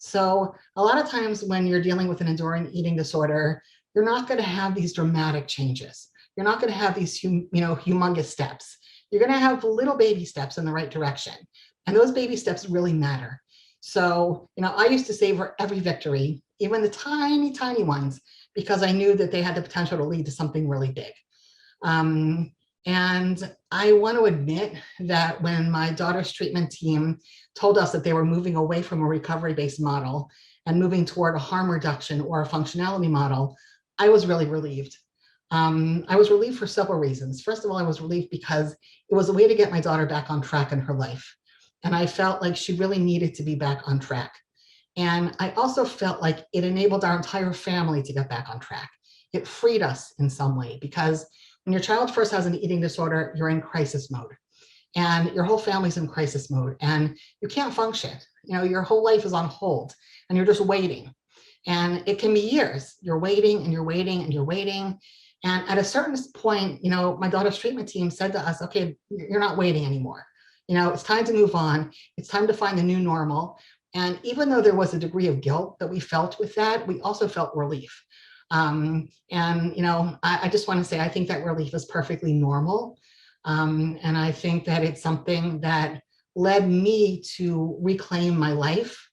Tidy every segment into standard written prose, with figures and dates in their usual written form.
So a lot of times when you're dealing with an enduring eating disorder, you're not going to have these dramatic changes. You're not going to have these, humongous steps. You're going to have little baby steps in the right direction. And those baby steps really matter. So, I used to savor every victory, even the tiny, tiny ones, because I knew that they had the potential to lead to something really big. Um, and I want to admit that when my daughter's treatment team told us that they were moving away from a recovery-based model and moving toward a harm reduction or a functionality model, I was really relieved. I was relieved for several reasons. First of all, I was relieved because it was a way to get my daughter back on track in her life. And I felt like she really needed to be back on track. And I also felt like it enabled our entire family to get back on track. It freed us in some way, because when your child first has an eating disorder, you're in crisis mode and your whole family's in crisis mode and you can't function. Your whole life is on hold and you're just waiting. And it can be years. You're waiting and you're waiting and you're waiting. And at a certain point, my daughter's treatment team said to us, okay, you're not waiting anymore. It's time to move on. It's time to find the new normal. And even though there was a degree of guilt that we felt with that, we also felt relief. I just want to say, I think that relief is perfectly normal. And I think that it's something that led me to reclaim my life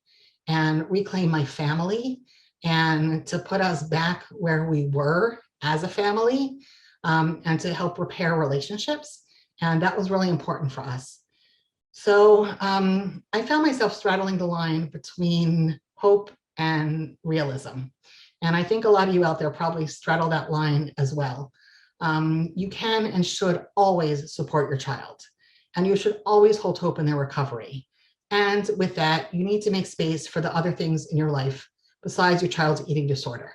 and reclaim my family and to put us back where we were as a family, and to help repair relationships. And that was really important for us. So I found myself straddling the line between hope and realism. And I think a lot of you out there probably straddle that line as well. You can and should always support your child, and you should always hold hope in their recovery. And with that, you need to make space for the other things in your life besides your child's eating disorder.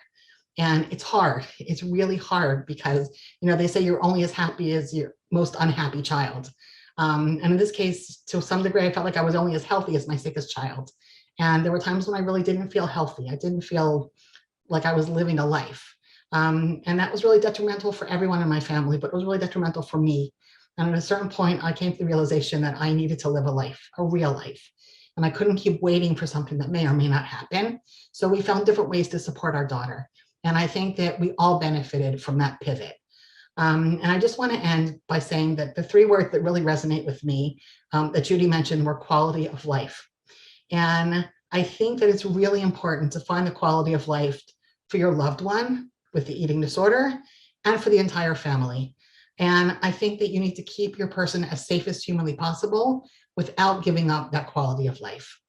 And it's hard. It's really hard because, they say you're only as happy as your most unhappy child. And in this case, to some degree, I felt like I was only as healthy as my sickest child. And there were times when I really didn't feel healthy. I didn't feel like I was living a life. And that was really detrimental for everyone in my family, but it was really detrimental for me. And at a certain point, I came to the realization that I needed to live a life, a real life. And I couldn't keep waiting for something that may or may not happen. So we found different ways to support our daughter. And I think that we all benefited from that pivot. And I just want to end by saying that the three words that really resonate with me, that Judy mentioned, were quality of life. And I think that it's really important to find the quality of life for your loved one with the eating disorder and for the entire family. And I think that you need to keep your person as safe as humanly possible without giving up that quality of life.